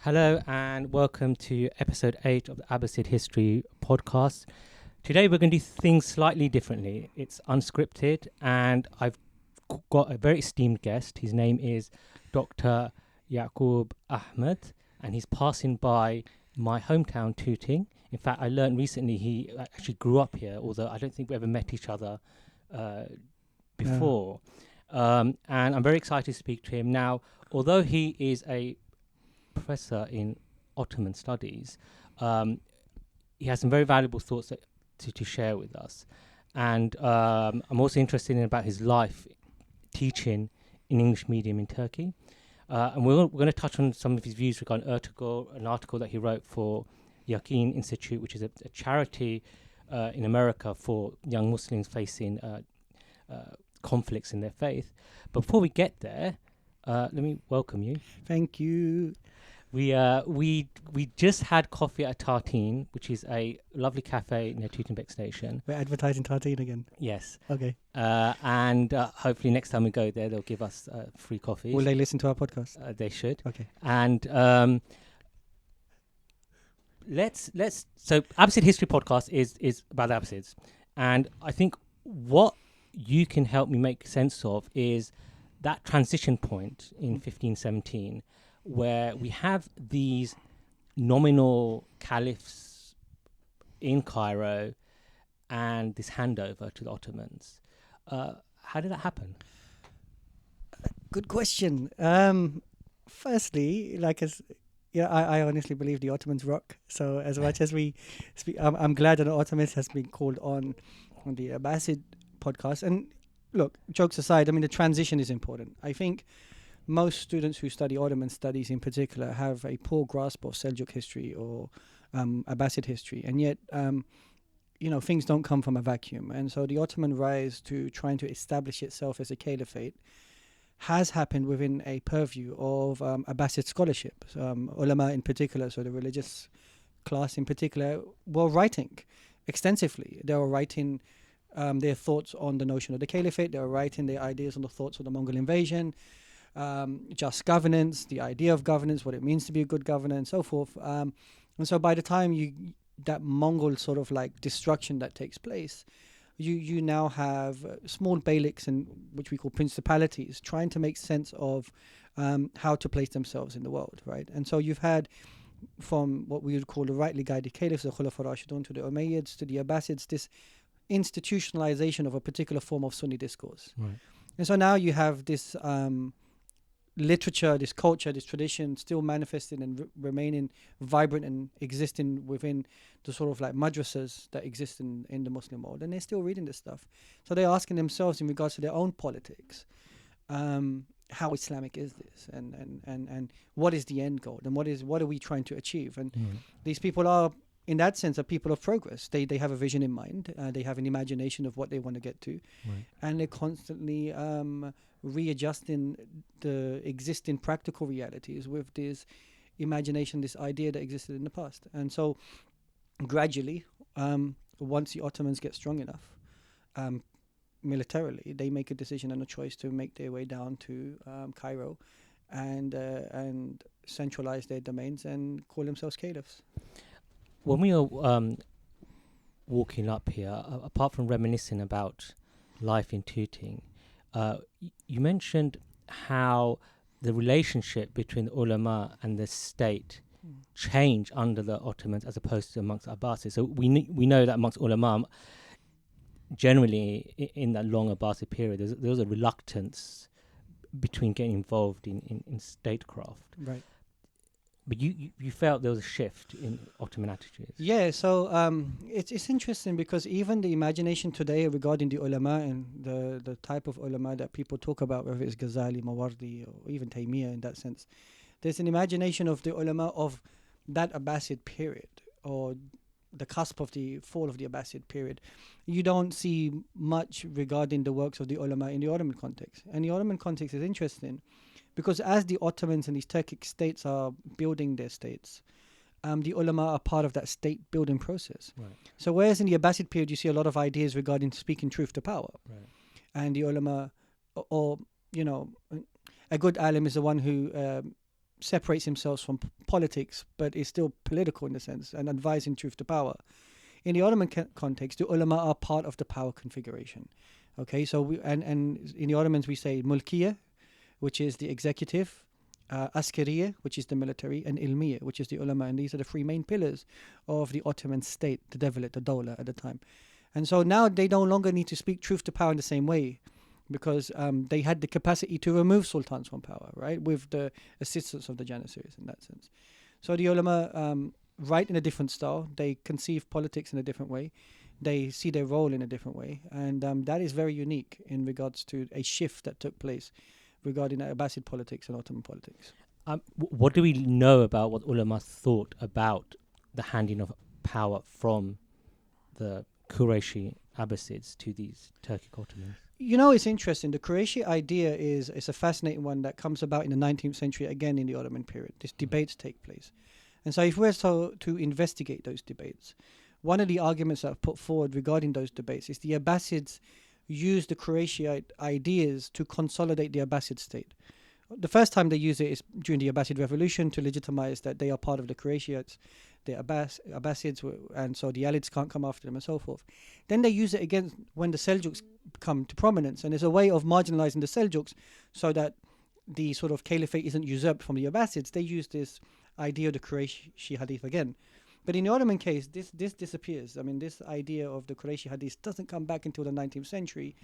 Hello and welcome to episode 8 of the Abbasid History podcast. Today we're going to do things slightly differently. It's unscripted and I've got a very esteemed guest. His name is Dr. Yakoob Ahmed and he's passing by my hometown Tooting. In fact, I learned recently he actually grew up here, although I don't think we ever met each other before. And I'm very excited to speak to him. Now, although he is a professor in Ottoman Studies, he has some very valuable thoughts to share with us. And I'm also interested in about his life teaching in English medium in Turkey. And we're going to touch on some of his views regarding Ertugrul, an article that he wrote for Yakeen Institute, which is a charity in America for young Muslims facing conflicts in their faith. But before we get there, let me welcome you. Thank you. We just had coffee at Tartine, which is a lovely cafe near Tooting Station. We're advertising Tartine again. Yes. Okay. And hopefully next time we go there, they'll give us free coffee. Will they listen to our podcast? They should. Okay. And so Abbasid History Podcast is about the Abbasids, and I think what you can help me make sense of is that transition point in 1517 where we have these nominal caliphs in Cairo and this handover to the Ottomans. How did that happen? Good question. Firstly, I honestly believe the Ottomans rock. So as much as we speak, I'm glad that the Ottomans has been called on the Abbasid podcast. And look, jokes aside, I mean, the transition is important. I think most students who study Ottoman studies in particular have a poor grasp of Seljuk history or Abbasid history. And yet, things don't come from a vacuum. And so the Ottoman rise to trying to establish itself as a caliphate has happened within a purview of Abbasid scholarship. Ulama in particular, so the religious class in particular, were writing extensively. They were writing their thoughts on the notion of the caliphate. They were writing their ideas on the thoughts of the Mongol invasion, just governance, the idea of governance, what it means to be a good governor, and so forth. And so by the time that Mongol sort of like destruction that takes place, you now have small beyliks, and which we call principalities, trying to make sense of how to place themselves in the world, right? And so you've had from what we would call the rightly guided caliphs, the Khulafa Rashidun, to the Umayyads, to the Abbasids, this institutionalization of a particular form of Sunni discourse. Right. And so now you have this literature, this culture, this tradition still manifesting and remaining vibrant and existing within the sort of like madrasas that exist in the Muslim world, and they're still reading this stuff. So they're asking themselves in regards to their own politics, how Islamic is this, and what is the end goal, and what are we trying to achieve? And these people are, in that sense, are people of progress. They have a vision in mind. They have an imagination of what they want to get to, Right. and they're constantly readjusting the existing practical realities with this imagination, this idea that existed in the past. And so gradually, once the Ottomans get strong enough militarily, they make a decision and a choice to make their way down to Cairo and centralize their domains and call themselves caliphs. When we are walking up here, apart from reminiscing about life in Tooting, you mentioned how the relationship between the ulama and the state changed under the Ottomans as opposed to amongst the Abbasids. So we know that amongst ulama, generally in that long Abbasid period, there was a reluctance between getting involved in statecraft. Right. But you felt there was a shift in Ottoman attitudes. Yeah, so it's interesting because even the imagination today regarding the ulama and the type of ulama that people talk about, whether it's Ghazali, Mawardi, or even Taymiyyah in that sense, there's an imagination of the ulama of that Abbasid period, or the cusp of the fall of the Abbasid period. You don't see much regarding the works of the ulama in the Ottoman context. And the Ottoman context is interesting because as the Ottomans and these Turkic states are building their states, the ulama are part of that state building process. Right. So whereas in the Abbasid period you see a lot of ideas regarding speaking truth to power, Right. and the ulama, or a good alim is the one who separates himself from politics, but is still political in the sense and advising truth to power. In the Ottoman context, the ulama are part of the power configuration. Okay, so and in the Ottomans we say mulkiya, which is the executive, askariya, which is the military, and ilmiya, which is the ulama, and these are the three main pillars of the Ottoman state, the devlet, the dawla at the time. And so now they no longer need to speak truth to power in the same way, because they had the capacity to remove sultans from power, right, with the assistance of the Janissaries in that sense. So the ulama write in a different style, they conceive politics in a different way, they see their role in a different way, and that is very unique in regards to a shift that took place regarding Abbasid politics and Ottoman politics. What do we know about what ulama thought about the handing of power from the Qurayshi Abbasids to these Turkic Ottomans? You know, it's interesting. The Qurayshi idea is a fascinating one that comes about in the 19th century, again in the Ottoman period. These debates take place. And so if we're to investigate those debates, one of the arguments that I've put forward regarding those debates is the Abbasids used the Qurayshi ideas to consolidate the Abbasid state. The first time they use it is during the Abbasid revolution to legitimize that they are part of the Qurayshites, the Abbasids, and so the Alids can't come after them and so forth. Then they use it again when the Seljuks come to prominence, and it's a way of marginalizing the Seljuks so that the sort of caliphate isn't usurped from the Abbasids. They use this idea of the Qurayshi hadith again. But in the Ottoman case, this disappears. I mean, this idea of the Qurayshi hadith doesn't come back until the 19th century.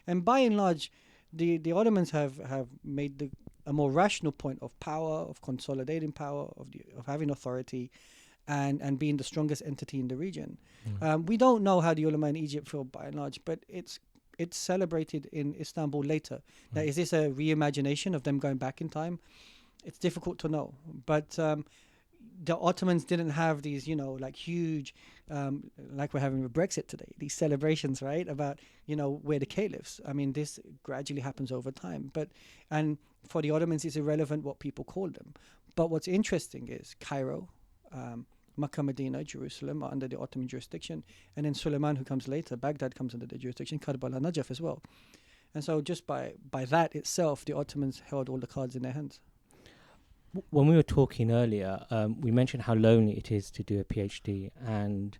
And by and large, the Ottomans have made a more rational point of power, of consolidating power, of having authority, and being the strongest entity in the region. We don't know how the ulama in Egypt feel by and large, but it's celebrated in Istanbul later. Now, is this a reimagination of them going back in time? It's difficult to know. But the Ottomans didn't have these, like huge, like we're having with Brexit today, these celebrations, right, about, we're the caliphs. I mean, this gradually happens over time. And for the Ottomans, it's irrelevant what people call them. But what's interesting is Cairo, Makkah, Medina, Jerusalem are under the Ottoman jurisdiction. And then Suleiman, who comes later, Baghdad comes under the jurisdiction, Karbala, Najaf as well. And so just by that itself, the Ottomans held all the cards in their hands. When we were talking earlier, we mentioned how lonely it is to do a PhD, and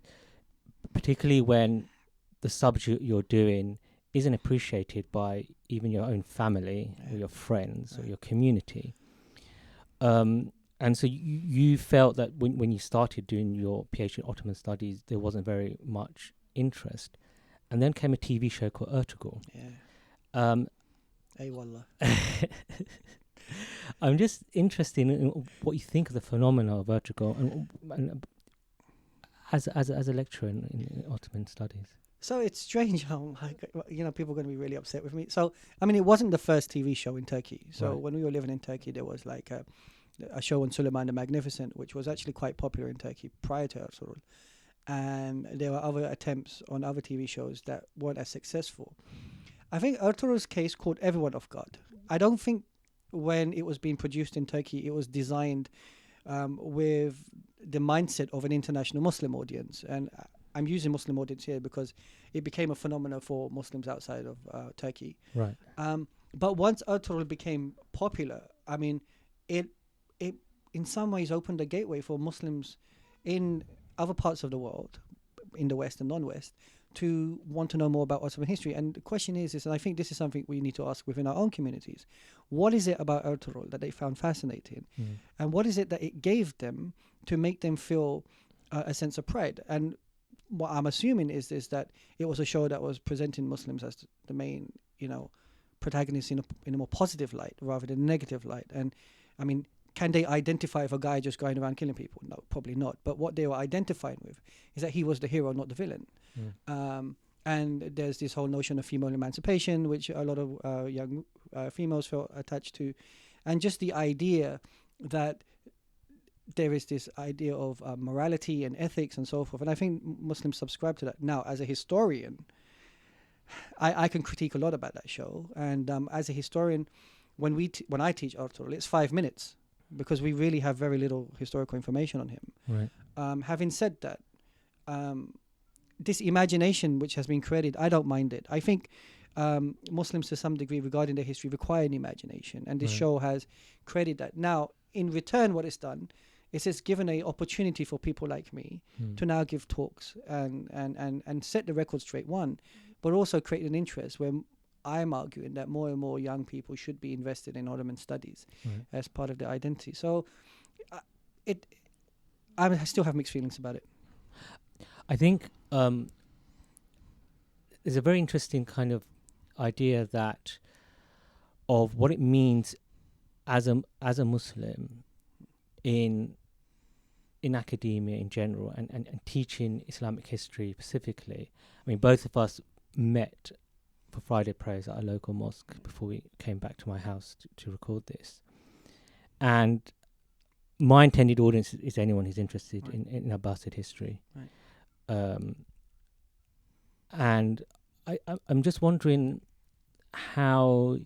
particularly when the subject you're doing isn't appreciated by even your own family or your friends or your community. And so you felt that when you started doing your PhD in Ottoman Studies, there wasn't very much interest. And then came a TV show called Ertugrul. Ay wallah. I'm just interested in what you think of the phenomena of Ertugrul and as a lecturer in Ottoman Studies. So it's strange how, people are going to be really upset with me. So, I mean, it wasn't the first TV show in Turkey. So when we were living in Turkey, there was like a show on Suleiman the Magnificent, which was actually quite popular in Turkey prior to Ertugrul. And there were other attempts on other TV shows that weren't as successful. I think Ertugrul's case caught everyone off guard. I don't think when it was being produced in Turkey, it was designed with the mindset of an international Muslim audience. And I'm using Muslim audience here because it became a phenomenon for Muslims outside of Turkey. Right. But once Ertugrul became popular, I mean, it in some ways opened a gateway for Muslims in other parts of the world, in the West and non-West, to want to know more about Ottoman history. And the question is, and I think this is something we need to ask within our own communities, what is it about Ertugrul that they found fascinating? And what is it that it gave them to make them feel a sense of pride? And what I'm assuming is that it was a show that was presenting Muslims as the main, protagonists in a more positive light rather than negative light. And I mean, can they identify with a guy just going around killing people? No, probably not. But what they were identifying with is that he was the hero, not the villain. And there's this whole notion of female emancipation, which a lot of young females felt attached to. And just the idea that there is this idea of morality and ethics and so forth. And I think Muslims subscribe to that. Now, as a historian, I can critique a lot about that show. And as a historian, when I teach Ertugrul, it's 5 minutes because we really have very little historical information on him. Right. Having said that, this imagination which has been created, I don't mind it. I think Muslims to some degree regarding their history require an imagination, and this show has created that. Now, in return, what it's done is it's given a opportunity for people like me to now give talks and set the record straight, one, but also create an interest where I'm arguing that more and more young people should be invested in Ottoman studies as part of their identity. So I still have mixed feelings about it. I think there's a very interesting kind of idea that of what it means as a Muslim in academia in general and teaching Islamic history specifically. I mean, both of us met for Friday prayers at a local mosque before we came back to my house to record this. And my intended audience is anyone who's interested in Abbasid history. And I'm just wondering how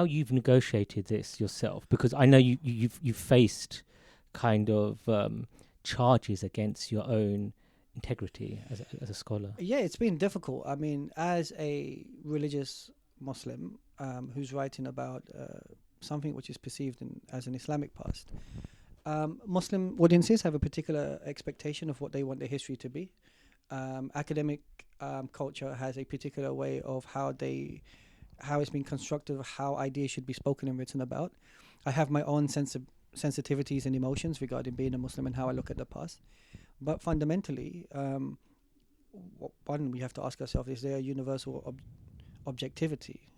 you've negotiated this yourself, because I know you've faced kind of charges against your own integrity as a scholar. Yeah, it's been difficult. I mean, as a religious Muslim who's writing about something which is perceived as an Islamic past, Muslim audiences have a particular expectation of what they want their history to be. Academic culture has a particular way of how it's been constructed, of how ideas should be spoken and written about. I have my own sensitivities and emotions regarding being a Muslim and how I look at the past. But fundamentally, one, we have to ask ourselves, is there a universal objectivity?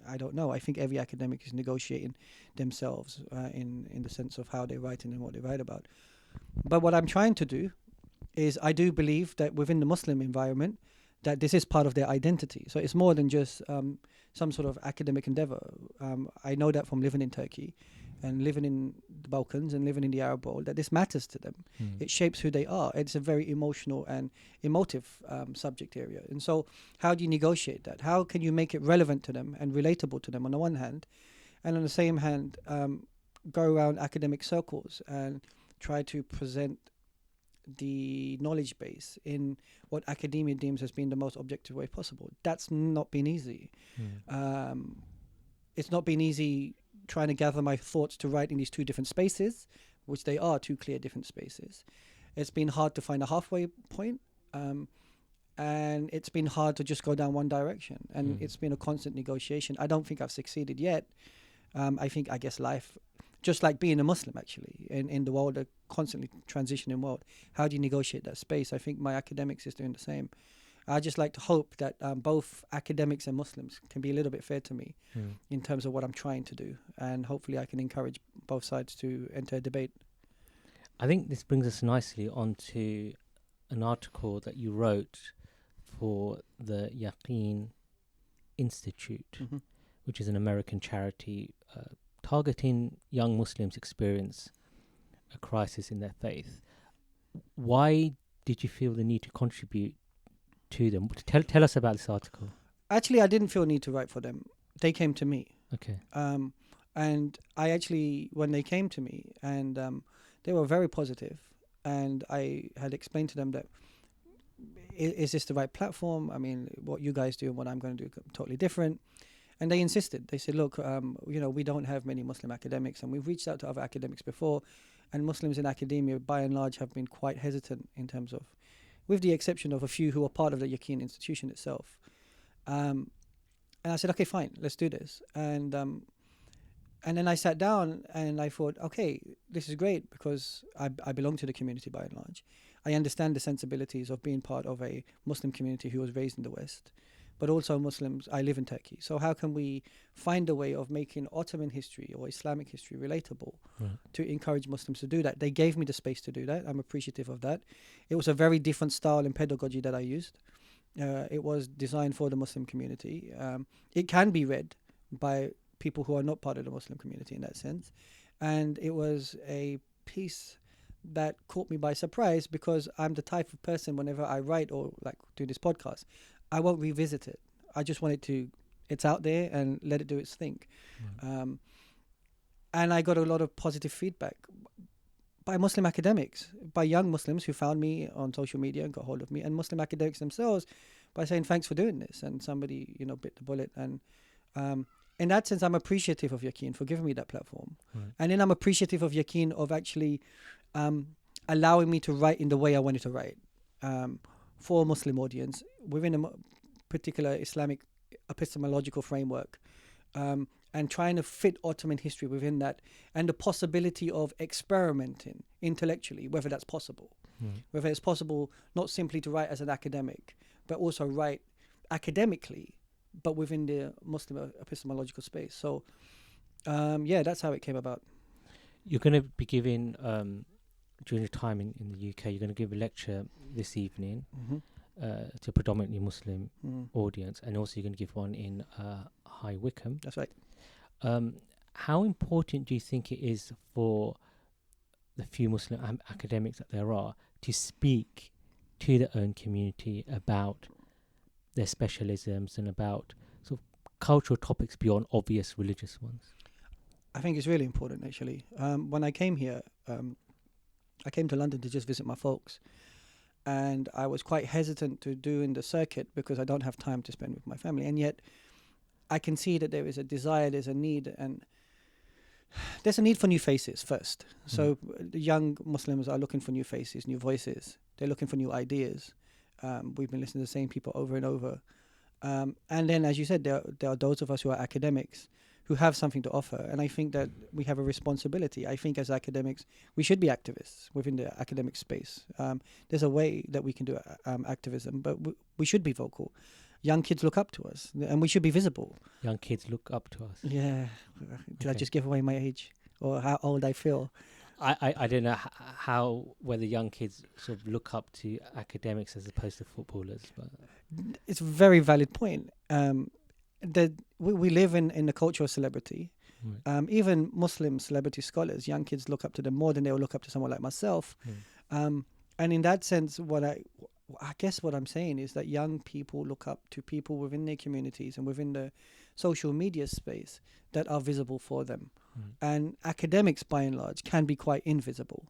I don't know. I think every academic is negotiating themselves in the sense of how they're writing and what they write about. But what I'm trying to do is, I do believe that within the Muslim environment, that this is part of their identity. So it's more than just some sort of academic endeavor. I know that from living in Turkey and living in the Balkans and living in the Arab world, that this matters to them. It shapes who they are. It's a very emotional and emotive subject area. And so how do you negotiate that? How can you make it relevant to them and relatable to them on the one hand, and on the same hand, go around academic circles and try to present the knowledge base in what academia deems as being the most objective way possible? That's not been easy. It's not been easy trying to gather my thoughts to write in these two different spaces, which they are two clear different spaces. It's been hard to find a halfway point, and it's been hard to just go down one direction, and it's been a constant negotiation. I don't think I've succeeded yet. I guess life, just like being a Muslim actually, in the world, a constantly transitioning world, how do you negotiate that space? I think my academics is doing the same. I just like to hope that both academics and Muslims can be a little bit fair to me in terms of what I'm trying to do, and hopefully I can encourage both sides to enter a debate. I think this brings us nicely onto an article that you wrote for the Yaqeen Institute, which is an American charity targeting young Muslims experience a crisis in their faith. Why did you feel the need to contribute to them? Tell us about this article. Actually, I didn't feel a need to write for them. They came to me. Okay. And I actually, when they came to me, and they were very positive, and I had explained to them that, is this the right platform? I mean, what you guys do and what I'm going to do totally different. And they insisted. They said, look, we don't have many Muslim academics, and we've reached out to other academics before, and Muslims in academia, by and large, have been quite hesitant in terms of, with the exception of a few who are part of the Yaqeen institution itself. And I said, okay, fine, let's do this. And then I sat down and I thought, okay, this is great, because I belong to the community by and large. I understand the sensibilities of being part of a Muslim community who was raised in the West, but also Muslims. I live in Turkey. So how can we find a way of making Ottoman history or Islamic history relatable to encourage Muslims to do that? They gave me the space to do that. I'm appreciative of that. It was a very different style and pedagogy that I used. It was designed for the Muslim community. It can be read by people who are not part of the Muslim community in that sense. And it was a piece that caught me by surprise, because I'm the type of person, whenever I write or like do this podcast, I won't revisit it. I just want it's out there and let it do its thing. And I got a lot of positive feedback by Muslim academics, by young Muslims who found me on social media and got hold of me, and Muslim academics themselves by saying, thanks for doing this. And somebody, bit the bullet. And in that sense, I'm appreciative of Yakeen for giving me that platform. Right. And then I'm appreciative of Yakeen of actually allowing me to write in the way I wanted to write for a Muslim audience within a particular Islamic epistemological framework, and trying to fit Ottoman history within that, and the possibility of experimenting intellectually, whether that's possible. Whether it's possible not simply to write as an academic, but also write academically, but within the Muslim epistemological space. So, that's how it came about. You're going to be giving, during your time in the UK, you're going to give a lecture this evening to a predominantly Muslim audience, and also you're going to give one in High Wycombe. That's right. How important do you think it is for the few Muslim academics that there are to speak to their own community about their specialisms and about sort of cultural topics beyond obvious religious ones? I think it's really important, actually. When I came here, I came to London to just visit my folks, and I was quite hesitant to doing the circuit because I don't have time to spend with my family, and yet I can see that there is a desire, there's a need, and there's a need for new faces first. So the young Muslims are looking for new faces, new voices. They're looking for new ideas. We've been listening to the same people over and over. And then, as you said, there are those of us who are academics who have something to offer. And I think that we have a responsibility. I think as academics, we should be activists within the academic space. There's a way that we can do activism, but we should be vocal. Young kids look up to us, and we should be visible. Young kids look up to us. Yeah. Did I just give away my age or how old I feel? I don't know whether young kids sort of look up to academics as opposed to footballers. But it's a very valid point. That we live in a culture of celebrity. Right. Even Muslim celebrity scholars, young kids look up to them more than they will look up to someone like myself. And in that sense, I guess what I'm saying is that young people look up to people within their communities and within the social media space that are visible for them. And academics, by and large, can be quite invisible.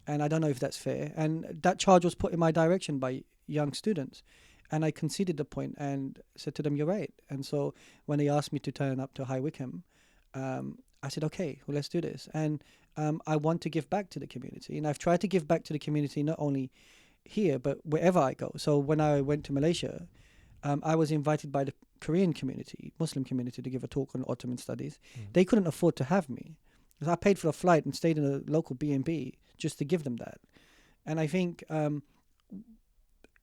And I don't know if that's fair. And that charge was put in my direction by young students. And I conceded the point and said to them, you're right. And so when they asked me to turn up to High Wycombe, I said, okay, well, let's do this. And I want to give back to the community. And I've tried to give back to the community not only here, but wherever I go. So when I went to Malaysia, I was invited by the Korean community, Muslim community, to give a talk on Ottoman Studies. They couldn't afford to have me. I paid for a flight and stayed in a local B&B just to give them that. And I think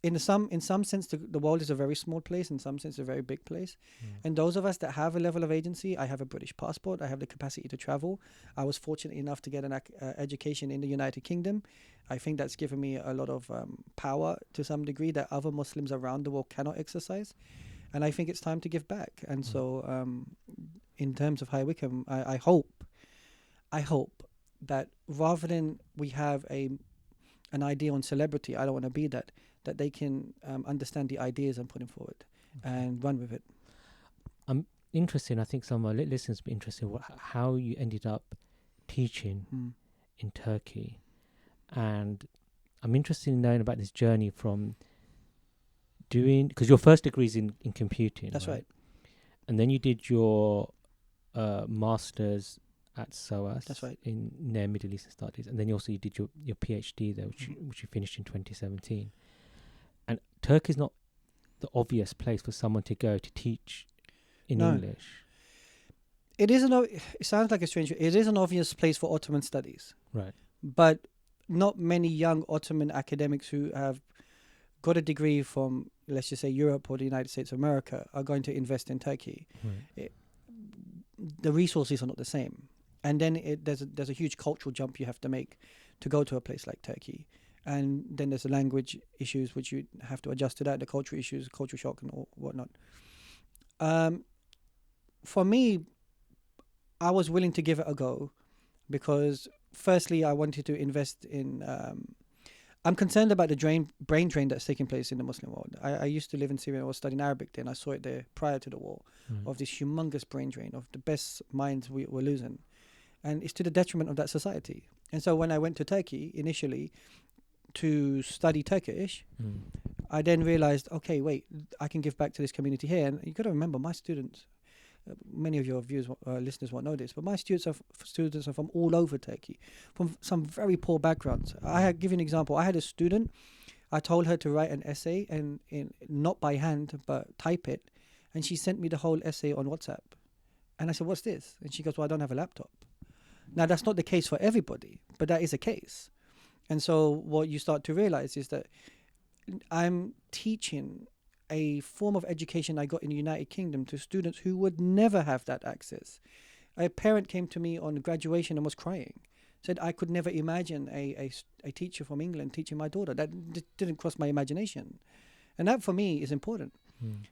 in some sense, the world is a very small place. In some sense, a very big place. And those of us that have a level of agency, I have a British passport. I have the capacity to travel. I was fortunate enough to get an education in the United Kingdom. I think that's given me a lot of power to some degree that other Muslims around the world cannot exercise. And I think it's time to give back. And so in terms of High Wycombe, I hope that rather than we have an idea on celebrity, I don't want to be that they can understand the ideas I'm putting forward and run with it. I'm interested, I think some of our listeners will be interested in how you ended up teaching in Turkey. And I'm interested in knowing about this journey from doing, because your first degree is in computing. That's right. And then you did your master's at SOAS. That's right. In Near Middle Eastern Studies. And then you did your PhD there, which you finished in 2017. And Turkey is not the obvious place for someone to go to teach in English. It sounds like a strange. It is an obvious place for Ottoman studies. Right. But not many young Ottoman academics who have got a degree from, let's just say, Europe or the United States of America are going to invest in Turkey. Right. The resources are not the same. And then there's a huge cultural jump you have to make to go to a place like Turkey. And then there's the language issues which you have to adjust to that, the cultural issues, cultural shock and whatnot. For me, I was willing to give it a go because firstly, I wanted to invest in... I'm concerned about the brain drain that's taking place in the Muslim world. I used to live in Syria. I was studying Arabic there, and I saw it there prior to the war, of this humongous brain drain of the best minds we were losing. And it's to the detriment of that society. And so when I went to Turkey initially to study Turkish, I then realized, okay, wait, I can give back to this community here. And you got to remember, my students, many of your listeners won't know this, but my students are from all over Turkey, from some very poor backgrounds. Give you an example. I had a student. I told her to write an essay and not by hand but type it, and she sent me the whole essay on WhatsApp. And I said, "What's this?" And she goes, "Well, I don't have a laptop." Now that's not the case for everybody, but that is a case. And so what you start to realize is that I'm teaching a form of education I got in the United Kingdom to students who would never have that access. A parent came to me on graduation and was crying. Said, I could never imagine a teacher from England teaching my daughter. That didn't cross my imagination. And that for me is important.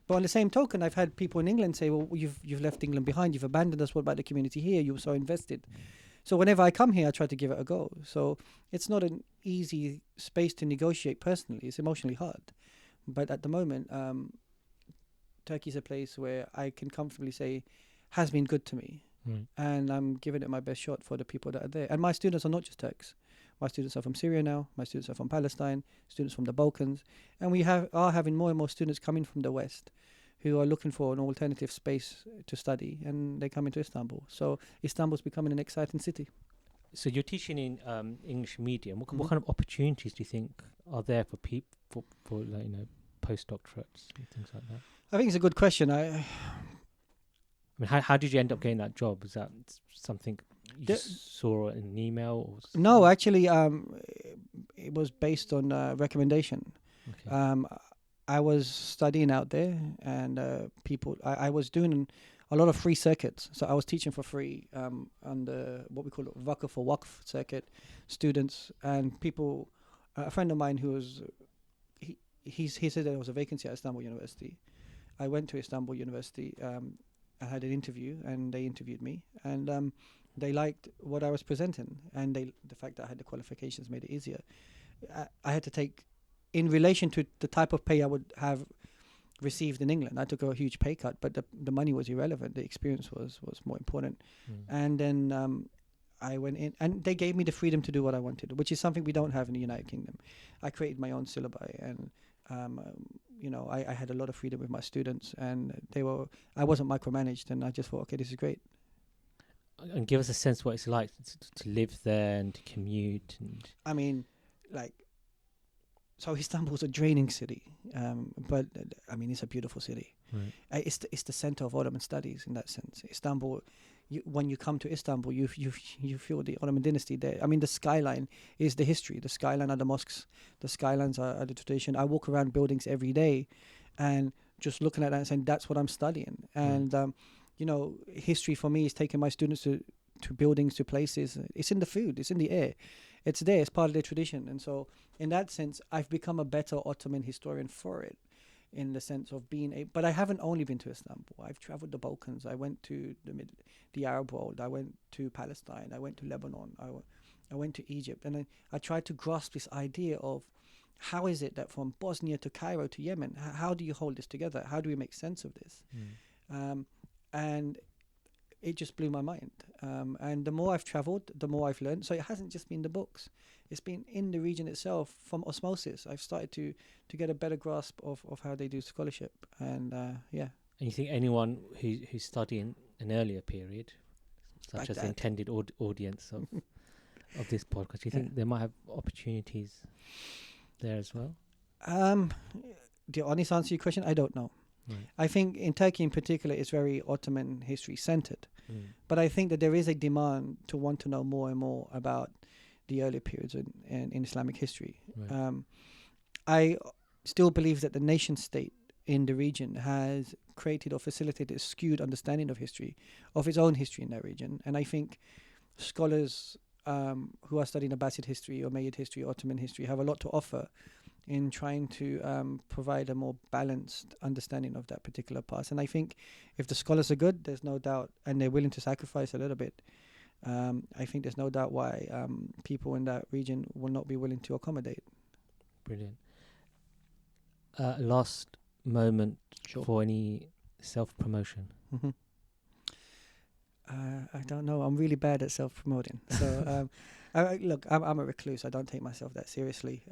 But on the same token, I've had people in England say, well, you've left England behind. You've abandoned us. What about the community here? You were so invested. So whenever I come here, I try to give it a go. So it's not an easy space to negotiate personally. It's emotionally hard. But at the moment, Turkey's a place where I can comfortably say has been good to me. And I'm giving it my best shot for the people that are there. And my students are not just Turks. My students are from Syria now. My students are from Palestine. Students from the Balkans. And we are having more and more students coming from the West who are looking for an alternative space to study. And they come into Istanbul. So Istanbul's becoming an exciting city. So you're teaching in English medium. What kind of opportunities do you think are there for people for like, postdoctorates and things like that? I think it's a good question. I mean, how did you end up getting that job? Was that something you saw in an email? Or no, actually, it was based on recommendation. Okay. I was studying out there, and I was doing a lot of free circuits. So I was teaching for free on the what we call Waqf for Waqf circuit, students and people. A friend of mine who was he said there was a vacancy at Istanbul University. I went to Istanbul University. I had an interview, and they interviewed me, and they liked what I was presenting, and the fact that I had the qualifications made it easier. I had to take, in relation to the type of pay I would have received in England, I took a huge pay cut, but the money was irrelevant. The experience was more important. And then I went in, and they gave me the freedom to do what I wanted, which is something we don't have in the United Kingdom. I created my own syllabi, and I had a lot of freedom with my students, and I wasn't micromanaged, and I just thought, okay, this is great. And give us a sense what it's like to live there and to commute. And I mean, so Istanbul's a draining city, but I mean, it's a beautiful city. Right. It's the center of Ottoman studies in that sense. Istanbul, when you come to Istanbul, you feel the Ottoman dynasty there. I mean, the skyline is the history. The skyline are the mosques. The skylines are the tradition. I walk around buildings every day, and just looking at that and saying, that's what I'm studying. And history for me is taking my students to buildings, to places. It's in the food. It's in the air. It's there. It's part of their tradition. And so in that sense, I've become a better Ottoman historian for it, in the sense of being but I haven't only been to Istanbul. I've traveled the Balkans. I went to the Arab world. I went to Palestine. I went to Lebanon. I went to Egypt. And I tried to grasp this idea of how is it that from Bosnia to Cairo to Yemen, how do you hold this together? How do we make sense of this? And it just blew my mind. And the more I've traveled, the more I've learned. So it hasn't just been the books. It's been in the region itself from osmosis. I've started to get a better grasp of how they do scholarship. And And you think anyone who's studying an earlier period, such like as that. the intended audience of this podcast, do you think they might have opportunities there as well? The honest answer to your question, I don't know. Right. I think in Turkey in particular, it's very Ottoman history centered. But I think that there is a demand to want to know more and more about the earlier periods in Islamic history. Right. I still believe that the nation state in the region has created or facilitated a skewed understanding of history, of its own history in that region. And I think scholars who are studying Abbasid history, Umayyad history, Ottoman history have a lot to offer in trying to provide a more balanced understanding of that particular past. And I think if the scholars are good, there's no doubt, and they're willing to sacrifice a little bit, I think there's no doubt why people in that region will not be willing to accommodate. Brilliant. Last moment for any self-promotion. I don't know. I'm really bad at self-promoting. So Look, I'm a recluse. I don't take myself that seriously.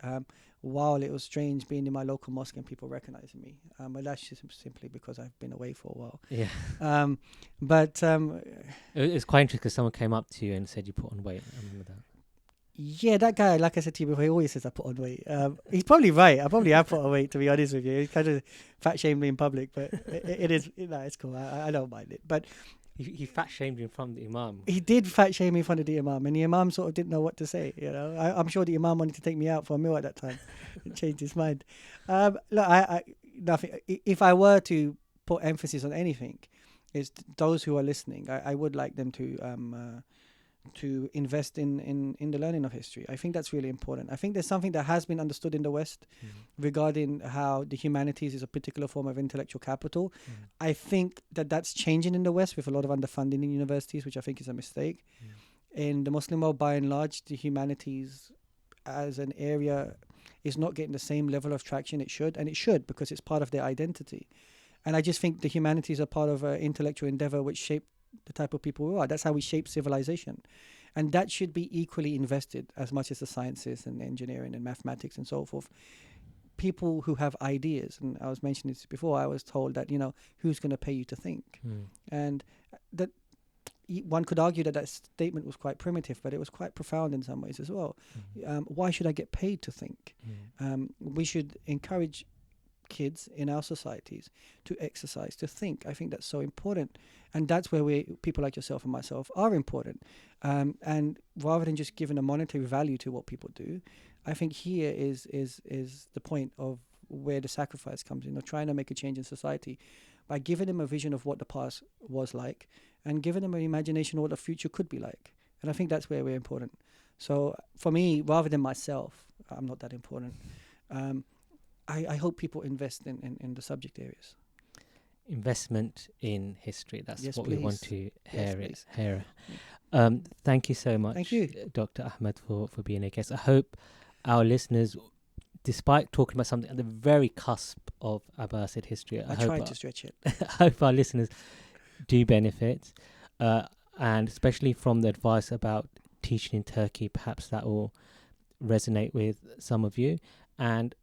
While it was strange being in my local mosque and people recognizing me, but that's just simply because I've been away for a while. Yeah. But It's quite interesting because someone came up to you and said you put on weight. I remember that. yeah, that guy, like I said to you before, he always says I put on weight. He's probably right. I probably have put on weight, to be honest with you. He kind of fat shamed me in public, but it is, it's cool. I don't mind it. But He fat shamed you in front of the imam. he did fat shame me in front of the imam, and the imam sort of didn't know what to say. You know, I'm sure the imam wanted to take me out for a meal at that time. It changed his mind. Look, nothing. If I were to put emphasis on anything, it's those who are listening. I would like them to invest in the learning of history. I think that's really important. I think there's something that has been understood in the West regarding how the humanities is a particular form of intellectual capital. I think that's changing in the West with a lot of underfunding in universities, which I think is a mistake. In the Muslim world, by and large, the humanities as an area is not getting the same level of traction it should, and it should because it's part of their identity. And I just think the humanities are part of an intellectual endeavor which shape the type of people we are. That's how we shape civilization. And that should be equally invested as much as the sciences and engineering and mathematics and so forth. People who have ideas, and I was mentioning this before, I was told that, who's going to pay you to think? And that one could argue that statement was quite primitive, but it was quite profound in some ways as well. Why should I get paid to think? We should encourage kids in our societies to exercise, to think. I think that's so important, and that's where people like yourself and myself are important. And rather than just giving a monetary value to what people do, I think here is the point of where the sacrifice comes in, of trying to make a change in society by giving them a vision of what the past was like and giving them an imagination of what the future could be like. And I think that's where we're important. So for me, rather than myself, I'm not that important. I hope people invest in the subject areas. Investment in history. That's Yes, what please. we want to Yes, hear. Thank you so much, Thank you. Dr. Ahmed, for being a guest. I hope our listeners, despite talking about something at the very cusp of Abbasid history, I tried to stretch it. I hope our listeners do benefit, and especially from the advice about teaching in Turkey, perhaps that will resonate with some of you. And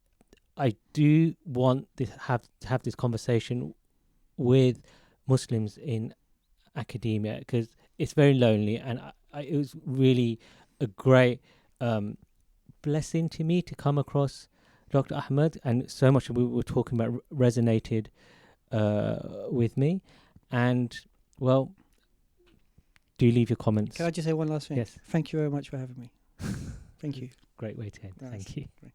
I do want to have this conversation with Muslims in academia because it's very lonely, and it was really a great blessing to me to come across Dr. Ahmed, and so much we were talking about resonated with me. And well, do leave your comments. Can I just say one last thing? Yes. Thank you very much for having me. Thank you. Great way to end. Nice. Thank you. Great.